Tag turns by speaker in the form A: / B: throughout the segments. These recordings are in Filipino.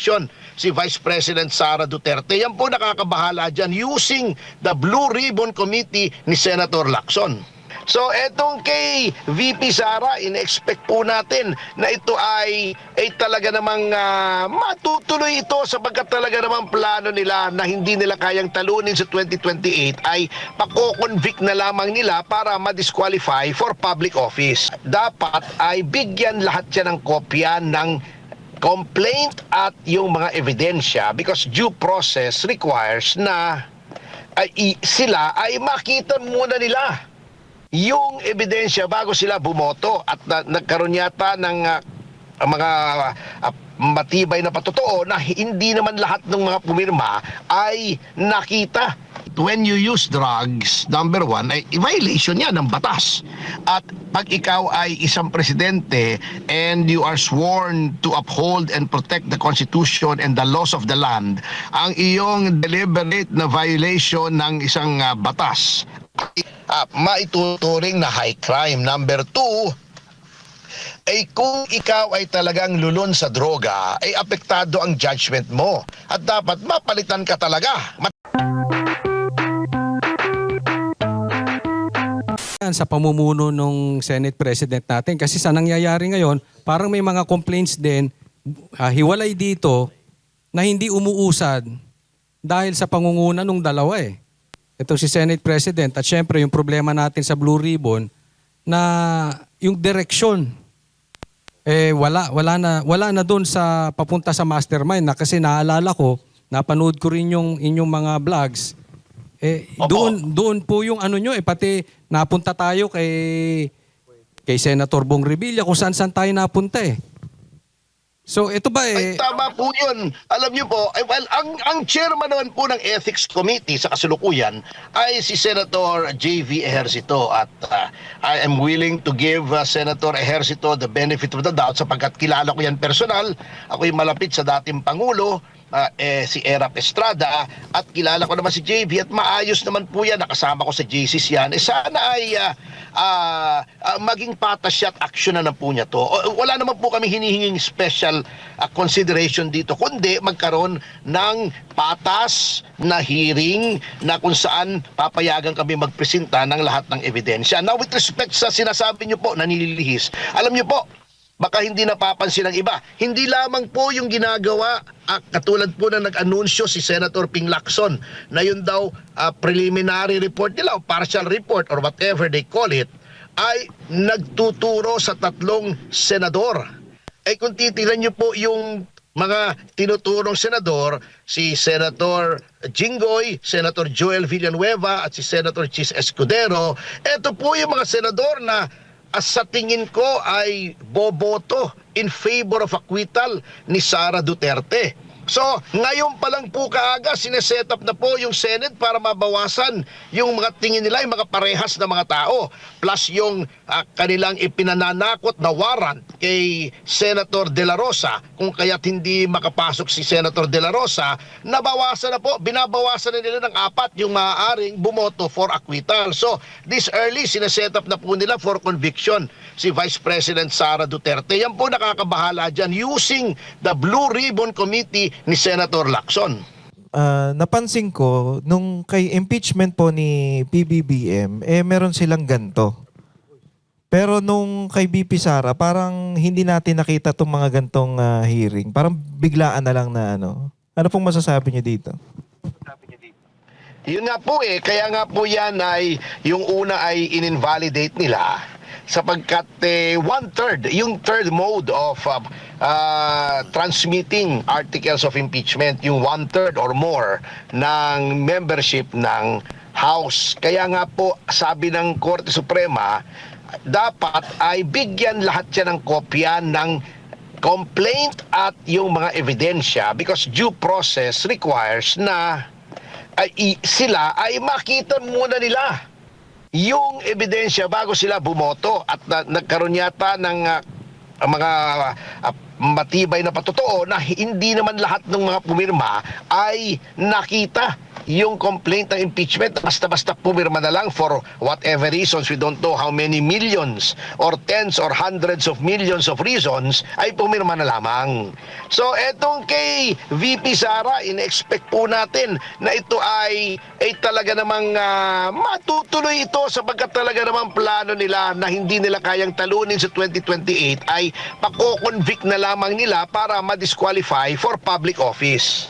A: conviction si Vice President Sara Duterte. Yan po nakakabahala dyan using the Blue Ribbon Committee ni Senator Lacson. So etong kay VP Sara, in-expect po natin na ito ay talaga namang matutuloy ito sapagkat talaga namang plano nila na hindi nila kayang talunin sa 2028 ay pako-convict na lamang nila para ma-disqualify for public office. Dapat ay bigyan lahat siya ng kopya ng complaint at yung mga ebidensya because due process requires na sila ay makita muna nila yung ebidensya bago sila bumoto at nagkaroon yata ng mga matibay na patotoo na hindi naman lahat ng mga pumirma ay nakita. When you use drugs, number one, ay violation yan ng batas. At pag ikaw ay isang presidente and you are sworn to uphold and protect the Constitution and the laws of the land, ang iyong deliberate na violation ng isang batas maituturing na high crime. Number two, ay kung ikaw ay talagang lulon sa droga, ay apektado ang judgment mo. At dapat mapalitan ka talaga.
B: Sa pamumuno ng Senate President natin. Kasi sa nangyayari ngayon, parang may mga complaints din, hiwalay dito, na hindi umuusad dahil sa pangunguna ng dalawa eh. Ito si Senate President at syempre yung problema natin sa Blue Ribbon na yung direksyon wala na doon sa papunta sa mastermind na kasi naalala ko, napanood ko rin yung inyong mga vlogs. Doon po yung ano nyo pati napunta tayo kay Senator Bong Revilla kung saan tayo napunta eh. So ito ba
A: Ay, tama po yun. Alam niyo po, ang chairman naman po ng Ethics Committee sa kasalukuyan ay si Senator J.V. Ejercito at I am willing to give Senator Ejercito the benefit of the doubt sapagkat kilala ko yan personal. Ako'y malapit sa dating Pangulo, si Erap Estrada at kilala ko naman si JV at maayos naman po yan, nakasama ko sa JCs yan. Sana ay maging patas siya at aksyon na po niya to. Wala naman po kami hinihinging special consideration dito kundi magkaroon ng patas na hearing na kung saan papayagan kami magpresenta ng lahat ng ebidensya. Now with respect sa sinasabi niyo po na nililihis, alam niyo po, baka hindi napapansin ng iba. Hindi lamang po yung ginagawa, katulad po na nag-anunsyo si Senator Ping Lacson na yun daw preliminary report nila o partial report or whatever they call it, ay nagtuturo sa 3 senador. Ay kung titignan nyo po yung mga tinuturong senador, si Senator Jinggoy, Senator Joel Villanueva at si Senator Chis Escudero, ito po yung mga senador na sa tingin ko ay boboto in favor of acquittal ni Sara Duterte. So, ngayon pa lang po kaaga, sineset up na po yung Senate para mabawasan yung mga tingin nila, yung mga parehas na mga tao. Plus yung kanilang ipinananakot na warrant kay Senator De La Rosa. Kung kaya't hindi makapasok si Senator De La Rosa, nabawasan na po, binabawasan na nila ng 4 yung maaaring bumoto for acquittal. So, this early, sineset up na po nila for conviction si Vice President Sara Duterte. Yan po nakakabahala dyan using the Blue Ribbon Committee ni Senator Lacson.
C: Napansin ko, nung kay impeachment po ni PBBM, meron silang ganto. Pero nung kay BP Sara, parang hindi natin nakita itong mga gantong hearing. Parang biglaan na lang na ano. Ano pong masasabi niyo dito?
A: Yun nga po kaya nga po yan ay, yung una ay in-invalidate nila sapagkat 1/3, yung third mode of transmitting articles of impeachment, yung 1/3 or more ng membership ng House. Kaya nga po sabi ng Korte Suprema, dapat ay bigyan lahat siya ng kopya ng complaint at yung mga ebidensya because due process requires na sila ay makita muna nila yung ebidensya bago sila bumoto at nagkaroon yata ng mga matibay na patotoo na hindi naman lahat ng mga pumirma ay nakita yung complaint ng impeachment, basta-basta pumirma na lang for whatever reasons, we don't know how many millions or tens or hundreds of millions of reasons, ay pumirma na lamang. So etong kay VP Sara, in-expect po natin na ito ay talaga namang matutuloy ito sapagkat talaga namang plano nila na hindi nila kayang talunin sa 2028 ay pako-convict na lamang nila para ma-disqualify for public office.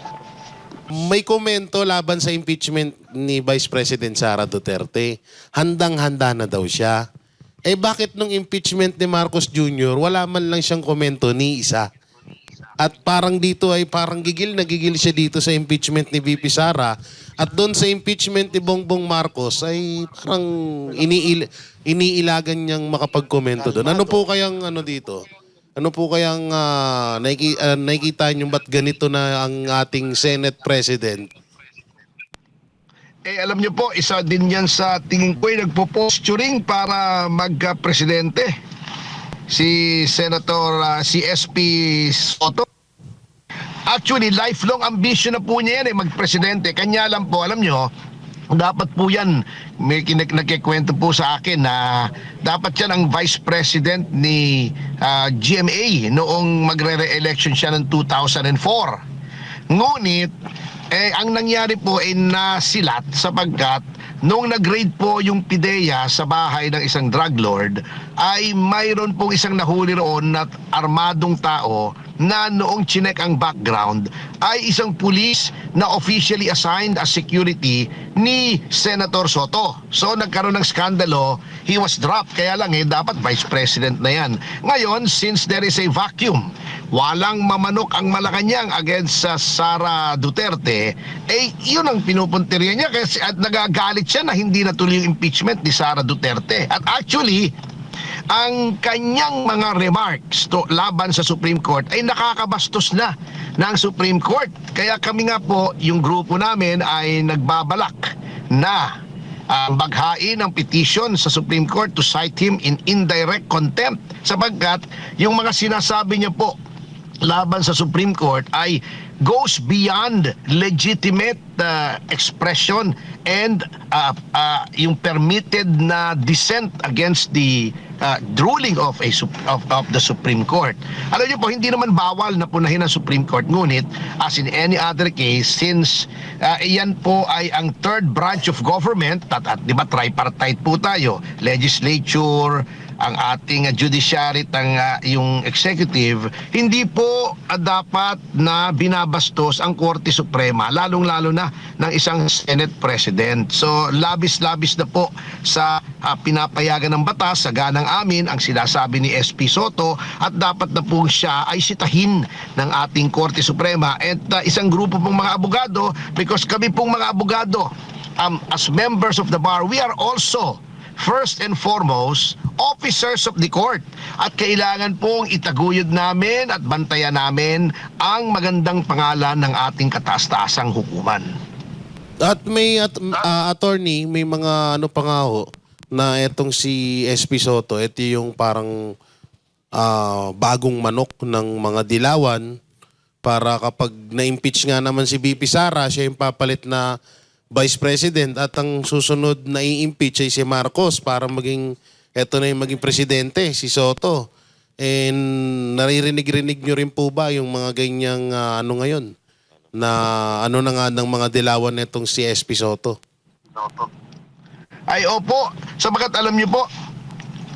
D: May komento laban sa impeachment ni Vice President Sara Duterte. Handang-handa na daw siya. Eh bakit nung impeachment ni Marcos Jr., wala man lang siyang komento ni isa? At parang dito ay parang gigil na gigil siya dito sa impeachment ni VP Sara. At doon sa impeachment ni Bongbong Marcos ay parang iniilagan niyang makapagkomento doon. Ano po kayang ano dito? Ano po kayang nakikita niyo ba't ganito na ang ating Senate President?
A: Alam niyo po, isa din yan sa tingin ko ay nagpo-posturing para magka-presidente. Si Senator si SP Soto. Actually, lifelong ambition na po niya yan mag-presidente. Kanya lang po, alam niyo, dapat po yan, may nagkikwento po sa akin na dapat yan ang vice president ni GMA noong magre-re-election siya ng 2004. Ngunit, ang nangyari po ay nasilat sapagkat noong nag-raid po yung PIDEA sa bahay ng isang drug lord, ay mayroon pong isang nahuli roon na armadong tao na noong chinek ang background ay isang pulis na officially assigned as security ni Senator Soto. So nagkaroon ng skandalo, he was dropped. Kaya lang dapat vice president na yan. Ngayon, since there is a vacuum, walang mamanok ang Malacanang against sa Sara Duterte, yun ang pinupuntirya niya kasi at nagagalit siya na hindi natuloy yung impeachment ni Sara Duterte. At actually, ang kanyang mga remarks laban sa Supreme Court ay nakakabastos na ng Supreme Court. Kaya kami nga po, yung grupo namin ay nagbabalak na maghain ng petition sa Supreme Court to cite him in indirect contempt sapagkat yung mga sinasabi niya po laban sa Supreme Court ay goes beyond legitimate expression and yung permitted na dissent against the ruling of the Supreme Court. Alam niyo po, hindi naman bawal na punahin ng Supreme Court, ngunit as in any other case, since iyan po ay ang third branch of government, at di ba tripartite po tayo, legislature, ang ating judiciary at yung executive, hindi po dapat na binabastos ang Korte Suprema, lalong-lalo na ng isang Senate President. So labis-labis na po sa pinapayagan ng batas, sa ganang amin ang sinasabi ni SP Soto, at dapat na po siya ay sitahin ng ating Korte Suprema at isang grupo pong mga abogado, because kami pong mga abogado, as members of the bar, we are also first and foremost, officers of the court. At kailangan pong itaguyod namin at bantayan namin ang magandang pangalan ng ating kataas-taasang hukuman.
D: At may attorney, may mga ano pa nga ho, na etong si SP Soto, ito yung parang bagong manok ng mga dilawan para kapag na-impeach nga naman si VP Sara, siya yung papalit na Vice President at ang susunod na i-impeach ay si Marcos para maging, eto na yung maging presidente, si Soto. And naririnig-rinig nyo rin po ba yung mga ganyang ano ngayon? Na ano na nga ng mga dilawan netong si SP Soto?
A: Ay opo, sabagat alam niyo po,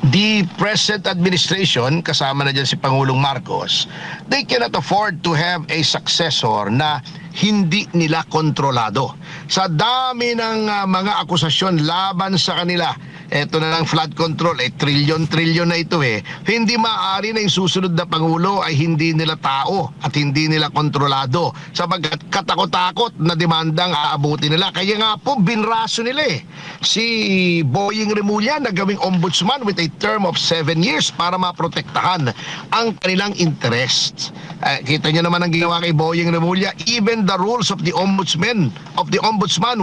A: the present administration, kasama na dyan si Pangulong Marcos, they cannot afford to have a successor na hindi nila kontrolado. Sa dami ng mga akusasyon laban sa kanila, eto na lang flood control, trilyon na ito hindi maaari na yung susunod na Pangulo ay hindi nila tao at hindi nila kontrolado sapagkat katakot-takot na demandang aabuti nila. Kaya nga po, binraso nila si Boying Remulla na gawing ombudsman with a term of 7 years para maprotektahan ang kanilang interests. Kita nyo naman ang ginawa kay Boying Remulla, even the rules of the ombudsman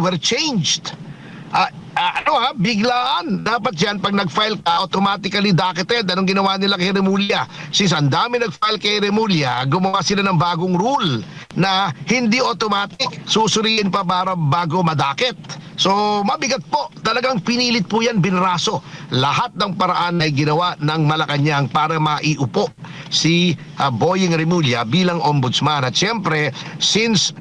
A: were changed. biglaan. Dapat yan, pag nag-file ka, automatically docketed. Anong ginawa nila kay Remulla? Since ang dami nag-file kay Remulla, gumawa sila ng bagong rule na hindi automatic. Susuriin pa para bago madakit. So, mabigat po. Talagang pinilit po yan, binraso. Lahat ng paraan ay ginawa ng Malacanang para maiupo si Boying Remulla bilang ombudsman. At siyempre, since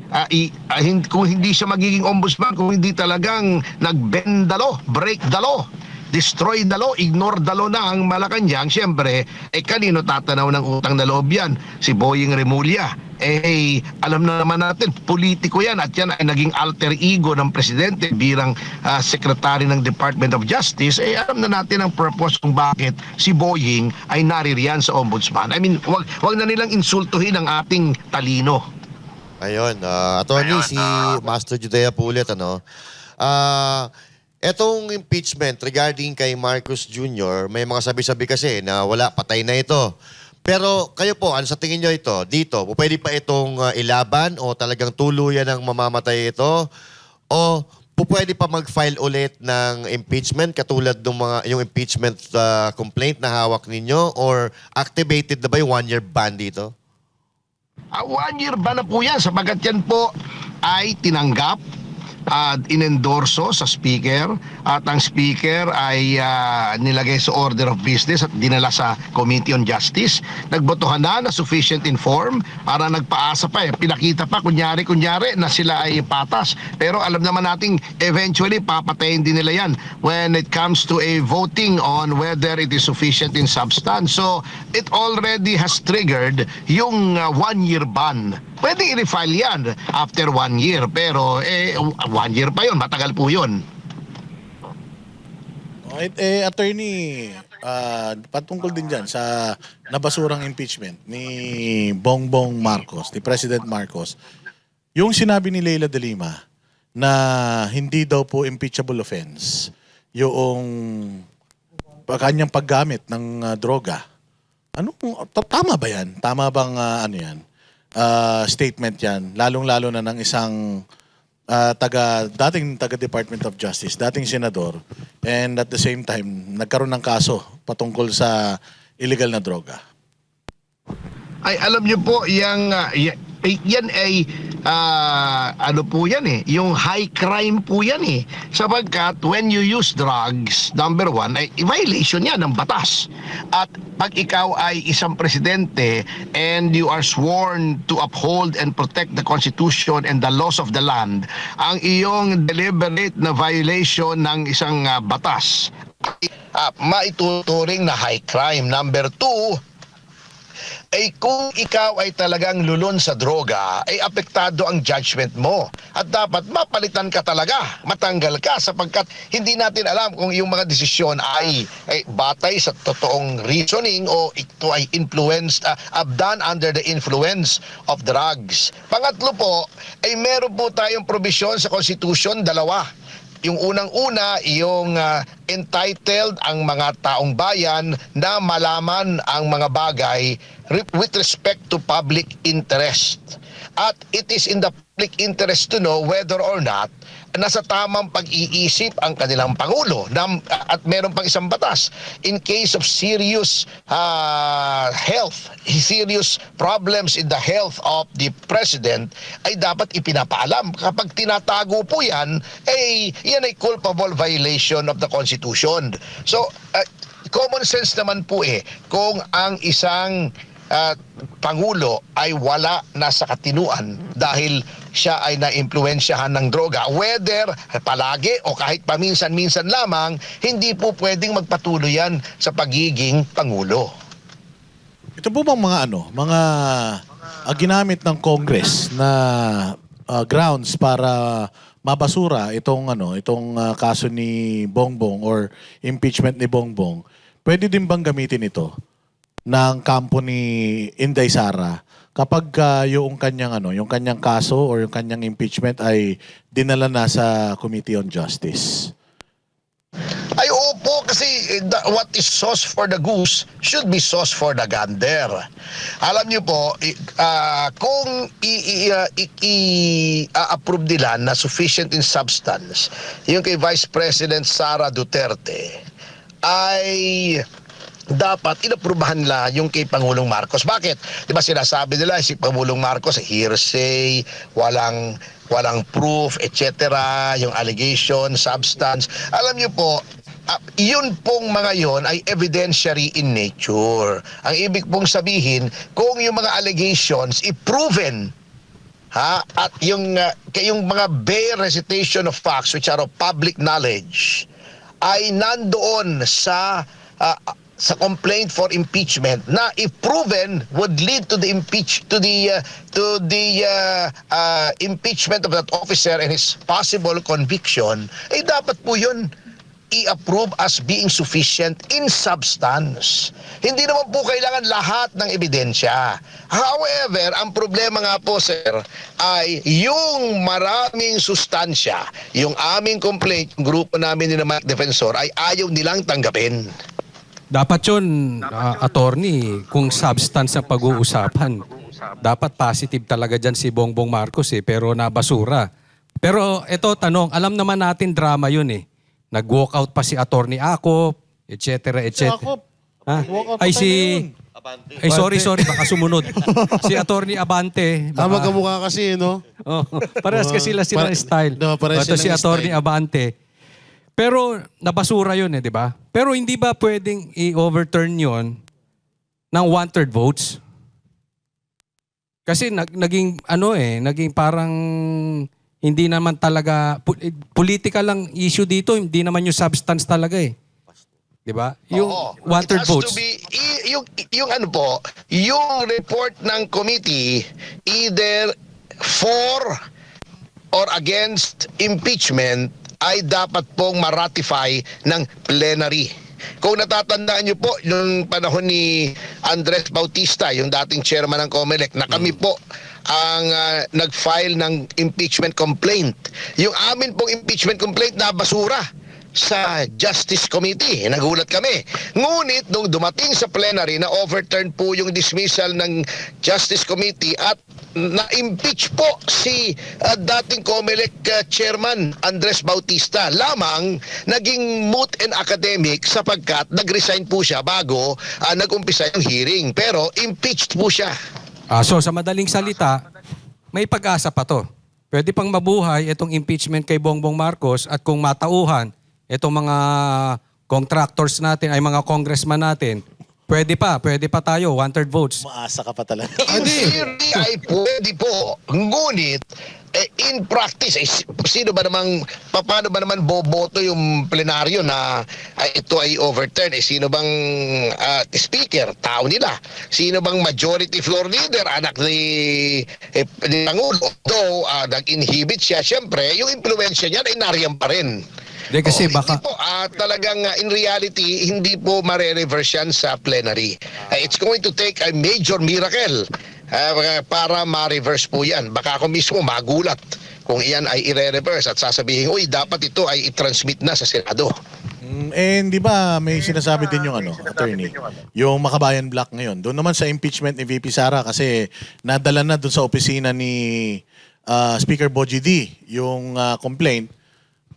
A: kung hindi siya magiging ombudsman, kung hindi talagang nag-bend the law, break the law, destroy the law, ignore the law na ang Malacanang, siyempre, kanino tatanaw ng utang na loob yan? Si Boying Remulla. Alam na naman natin, politiko yan at yan ay naging alter ego ng presidente bilang secretary ng Department of Justice. Alam na natin ang purpose kung bakit si Boying ay naririyan sa ombudsman. I mean, wag na nilang insultuhin ang ating talino.
E: Ayun, attorney, si Master Judea Pulit, etong impeachment regarding kay Marcos Jr., may mga sabi-sabi kasi na wala, patay na ito. Pero kayo po, ano sa tingin nyo ito? Dito, pwede pa itong ilaban o talagang tuluyan ng mamamatay ito? O pwede pa mag-file ulit ng impeachment katulad ng yung impeachment complaint na hawak ninyo? Or activated na ba yung one-year ban dito?
A: 1 year ban na po yan sapagat yan po ay tinanggap at inendorso sa speaker at ang speaker ay nilagay sa order of business at dinala sa Committee on Justice. Nagbotohan na sufficient inform para nagpaasa pa pinakita pa kunyari na sila ay patas. Pero alam naman nating eventually papatayin din nila yan when it comes to a voting on whether it is sufficient in substance. So it already has triggered yung 1 year ban. Pwede i-refile yan after 1 year pero 1 year pa yun, matagal po yun.
F: Okay, attorney, patungkol din dyan sa nabasurang impeachment ni Bongbong Marcos, ni President Marcos, yung sinabi ni Leila de Lima na hindi daw po impeachable offense yung kanyang paggamit ng droga. Tama ba yan? Tama bang yan? Statement yan, lalong-lalo na ng isang dating taga Department of Justice, dating senador, and at the same time, nagkaroon ng kaso patungkol sa illegal na droga.
A: Ay alam niyo po yan ay po yan yung high crime po yan sapagkat when you use drugs, number 1 ay violation yan ng batas. At pag ikaw ay isang presidente and you are sworn to uphold and protect the Constitution and the laws of the land, ang iyong deliberate na violation ng isang batas maituturing na high crime. Number 2, kung ikaw ay talagang lulon sa droga, apektado ang judgment mo. At dapat mapalitan ka talaga, matanggal ka sapagkat hindi natin alam kung yung mga desisyon ay batay sa totoong reasoning o ito ay influenced, done under the influence of drugs. Pangatlo po, meron po tayong probisyon sa Constitution, 2. Yung unang-una, yung entitled ang mga taong bayan na malaman ang mga bagay with respect to public interest. At it is in the public interest to know whether or not nasa tamang pag-iisip ang kanilang Pangulo. At meron pang isang batas. In case of serious serious problems in the health of the President, ay dapat ipinapaalam. Kapag tinatago po yan, yan ay culpable violation of the Constitution. So, common sense naman po kung ang isang Pangulo ay wala na sa katinuan dahil siya ay naimpluwensyahan ng droga, whether palagi o kahit paminsan-minsan lamang, hindi po pwedeng magpatuloy yan sa pagiging Pangulo.
F: Ito po bang mga ginamit ng Congress na grounds para mabasura itong kaso ni Bongbong or impeachment ni Bongbong? Pwede din bang gamitin ito ng kampo ni Inday Sara kapag yung kanyang kaso or yung kanyang impeachment ay dinala na sa Committee on Justice?
A: Ay opo, kasi what is sauce for the goose should be sauce for the gander. Alam niyo po, kung i-approve nila na sufficient in substance, yung kay Vice President Sara Duterte, ay dapat inaprubahan nila yung kay Pangulong Marcos. Bakit? Di ba sinasabi nila si Pangulong Marcos hearsay, walang proof, etc. Yung allegation, substance. Alam niyo po, yun pong mga yon ay evidentiary in nature. Ang ibig pong sabihin, kung yung mga allegations i-proven, at yung mga bare recitation of facts which are of public knowledge ay nandoon sa complaint for impeachment na if proven would lead to the impeachment of that officer and his possible conviction, dapat po yun i-approve as being sufficient in substance. Hindi naman po kailangan lahat ng ebidensya. However, ang problema nga po, sir, ay yung maraming sustansya, yung aming complaint, yung grupo namin ni Mike Defensor, ay ayaw nilang tanggapin.
B: Dapat yun, attorney, kung substance ang pag-uusapan. Dapat positive talaga dyan si Bongbong Marcos pero nabasura. Pero ito tanong, alam naman natin drama yun Nag-walk out pa si attorney Ako, etc. etc.
F: walk out
B: Ay
F: pa
B: si...
E: Abante.
B: Ay sorry, baka sumunod. Si attorney Abante.
D: Magkamukha kasi, no?
B: Oh, parehas kasi sila style.
D: No, parehas
B: Ito si
D: silang
B: attorney
D: style.
B: Abante. Pero nabasura yun di ba? Pero hindi ba pwedeng i-overturn yun ng 1/3 votes? Kasi naging naging parang hindi naman talaga political lang issue dito, hindi naman yung substance talaga Di ba? Yung
A: Oo.
B: 1/3
A: It has
B: votes.
A: to be, yung ano po, yung report ng committee either for or against impeachment ay dapat pong ma-ratify ng plenary. Kung natatandaan niyo po, yung panahon ni Andres Bautista, yung dating chairman ng COMELEC, na kami po ang nag-file ng impeachment complaint. Yung amin pong impeachment complaint na basura sa Justice Committee. Nagulat kami. Ngunit nung dumating sa plenary na overturn po yung dismissal ng Justice Committee at na-impeach po si dating COMELEC chairman Andres Bautista, lamang naging moot and academic sapagkat nag-resign po siya bago nag-umpisa yung hearing. Pero impeached po siya.
B: So sa madaling salita, may pag-asa pa to. Pwede pang mabuhay itong impeachment kay Bongbong Marcos at kung matauhan itong mga contractors natin, ay mga congressman natin, pwede pa tayo, 1/3 votes.
F: Maasa ka pa talaga.
A: In theory ay pwede po. Ngunit, in practice, paano ba naman boboto yung plenaryo na ito ay overturn? Sino bang speaker? Tao nila. Sino bang majority floor leader? Anak ni Pangulo. Though nag-inhibit siya, syempre, yung impluensya niya ay nariyan pa rin.
B: Hindi kasi baka...
A: Hindi po, talagang in reality, hindi po mare-reverse yan sa plenary. It's going to take a major miracle para ma-reverse po yan. Baka ako mismo magulat kung iyan ay i-reverse at sasabihin, uy, dapat ito ay i-transmit na sa Senado.
F: And di ba may sinasabi din yung attorney, yung Makabayan Block ngayon. Doon naman sa impeachment ni VP Sara kasi nadala na doon sa opisina ni Speaker Bogie D yung complaint.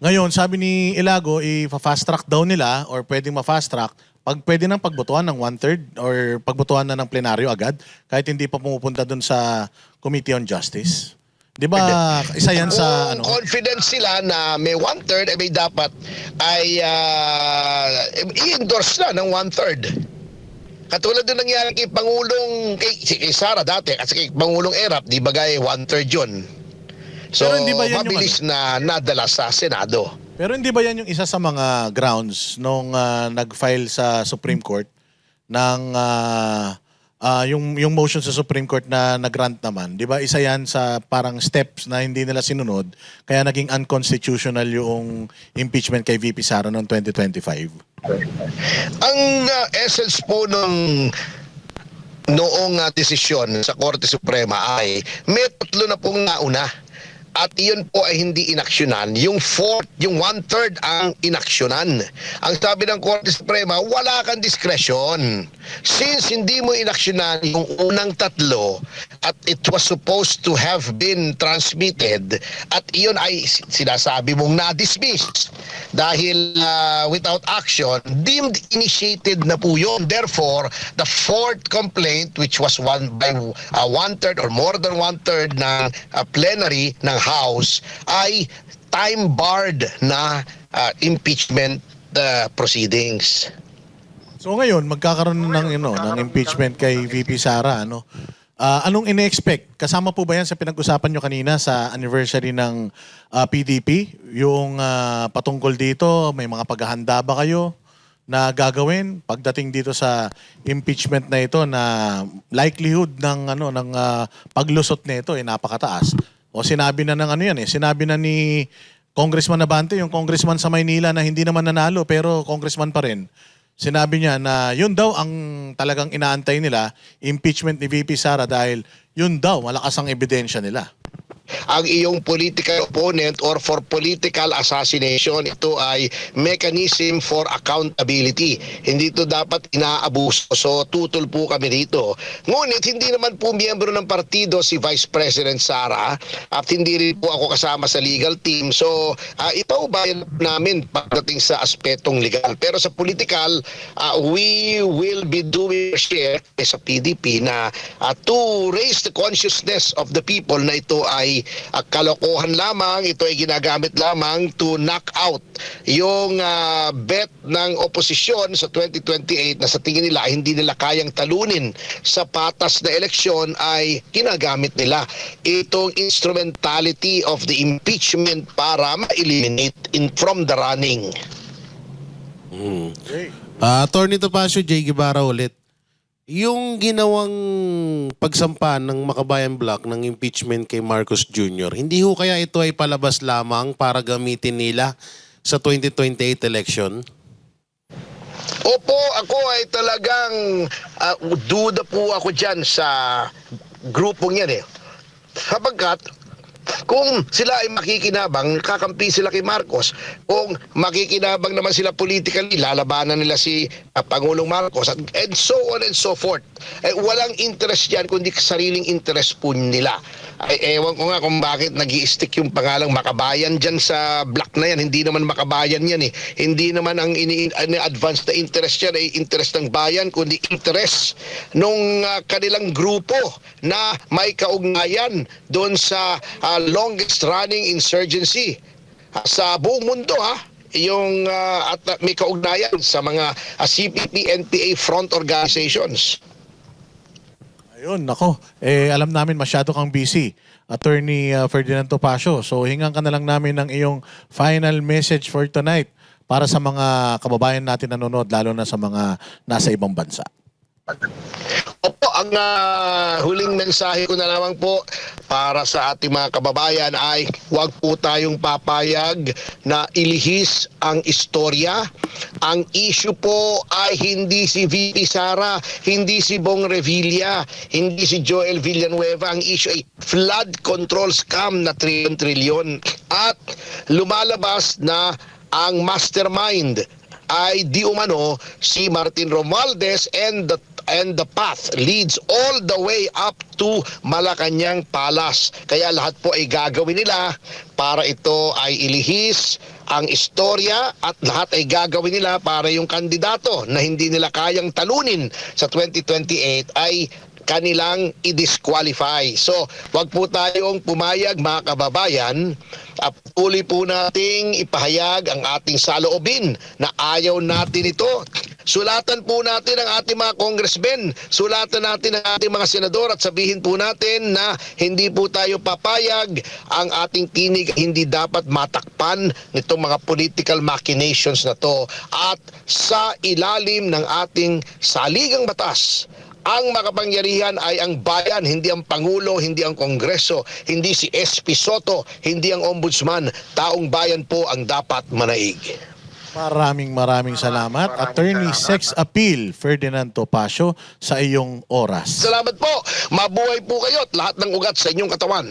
F: Ngayon, sabi ni Ilago, i-fast track daw nila or pwedeng ma-fast track pag pwede nang pagbotohan ng 1/3 or pagbotohan na ng plenaryo agad kahit hindi pa pumupunta doon sa Committee on Justice. Di ba isa yan sa
A: Kung confident sila na may 1/3 may dapat ay i-endorse na ng 1/3. Katulad din nangyari kay Pangulong kay Sara dati kasi kay Pangulong Erap, di ba gaya 1/3 yun. So,
F: Pero hindi ba yan yung
A: mabilis na nadala sa Senado.
F: Pero hindi ba yan yung isa sa mga grounds nung nag-file sa Supreme Court ng yung motion sa Supreme Court na nag-grant naman? Di ba isa yan sa parang steps na hindi nila sinunod kaya naging unconstitutional yung impeachment kay VP Sara noong 2025?
A: Ang essence po noong desisyon sa Korte Suprema ay may tatlo na pong nauna. at iyon po ay hindi inaksyonan. Yung fourth, yung one-third ang inaksyonan. Ang sabi ng Korte Suprema, wala kang diskresyon. Since hindi mo inaksyonan yung unang tatlo at it was supposed to have been transmitted at iyon ay sinasabi mong na-dismiss dahil without action, deemed initiated na po yun. Therefore, the fourth complaint, which was one-third or more than one-third ng plenary ng House, ay time-barred na impeachment proceedings.
F: So ngayon, magkakaroon ng impeachment kay VP Sara, ano? Anong ine-expect? Kasama po ba yan sa pinag-usapan nyo kanina sa anniversary ng PDP? Yung patungkol dito, may mga paghahanda ba kayo na gagawin pagdating dito sa impeachment na ito na likelihood ng paglusot nito ay napakataas? O sinabi na ng sinabi na ni Congressman Nabante, yung congressman sa Maynila na hindi naman nanalo pero congressman pa rin. Sinabi niya na yun daw ang talagang inaantay nila, impeachment ni VP Sara dahil yun daw malakas ang ebidensya nila.
A: Ang iyong political opponent or for political assassination, ito ay mechanism for accountability. Hindi ito dapat inaabuso. So tutol po kami dito. Ngunit hindi naman po miyembro ng partido si Vice President Sara at hindi rin po ako kasama sa legal team. So ipaubayan namin pagdating sa aspetong legal. Pero sa political, we will be doing share sa PDP na to raise the consciousness of the people na ito ay kalokohan lamang, ito ay ginagamit lamang to knock out yung bet ng oposisyon sa 2028 na sa tingin nila hindi nila kayang talunin sa patas na eleksyon ay ginagamit nila itong instrumentality of the impeachment para ma-eliminate from the running.
D: Attorney Topacio, J. Guevara ulit. Yung ginawang pagsampa ng Makabayan Block ng impeachment kay Marcos Jr., hindi ho kaya ito ay palabas lamang para gamitin nila sa 2028 election?
A: Opo, ako ay talagang duda po ako dyan sa grupong yan eh. Sapagkat kung sila ay makikinabang, kakampi sila kay Marcos. Kung makikinabang naman sila politically, lalabanan nila si Pangulong Marcos and so on and so forth. Walang interest yan kundi sariling interest po nila. Ewan ko nga kung bakit nag-i-stick yung pangalang Makabayan dyan sa block na yan. Hindi naman Makabayan yan eh. Hindi naman ang ini-advance na interest yan ay interest ng bayan, kundi interest nung kanilang grupo na may kaugnayan doon sa longest running insurgency sa buong mundo yung at may kaugnayan sa mga CPP, NPA front organizations.
F: Ayun, nako. Alam namin masyado kang busy, Attorney Ferdinand Topacio. So hingan ka na lang namin ng iyong final message for tonight para sa mga kababayan natin nanonood, lalo na sa mga nasa ibang bansa.
A: Opo, ang huling mensahe ko na lamang po para sa ating mga kababayan ay huwag po tayong papayag na ilihis ang istorya. Ang issue po ay hindi si VP Sara, hindi si Bong Revilla, hindi si Joel Villanueva. Ang issue ay flood control scam na trilyon-trilyon. At lumalabas na ang mastermind ay di umano si Martin Romualdez and the path leads all the way up to Malacanang Palace. Kaya lahat po ay gagawin nila para ito ay ilihis ang istorya at lahat ay gagawin nila para yung kandidato na hindi nila kayang talunin sa 2028 ay kanilang i-disqualify. So, wag po tayong pumayag mga kababayan. Patuloy po nating ipahayag ang ating saloobin na ayaw natin ito. Sulatan po natin ang ating mga congressmen, sulatan natin ang ating mga senador at sabihin po natin na hindi po tayo papayag, ang ating tinig hindi dapat matakpan nitong mga political machinations na to. At sa ilalim ng ating saligang batas, ang makapangyarihan ay ang bayan, hindi ang Pangulo, hindi ang Kongreso, hindi si SP Soto, hindi ang Ombudsman. Taong bayan po ang dapat manaig.
F: Maraming salamat. Attorney Sex Appeal, Ferdinand Topacio, sa iyong oras.
A: Salamat po. Mabuhay po kayo at lahat ng ugat sa inyong katawan.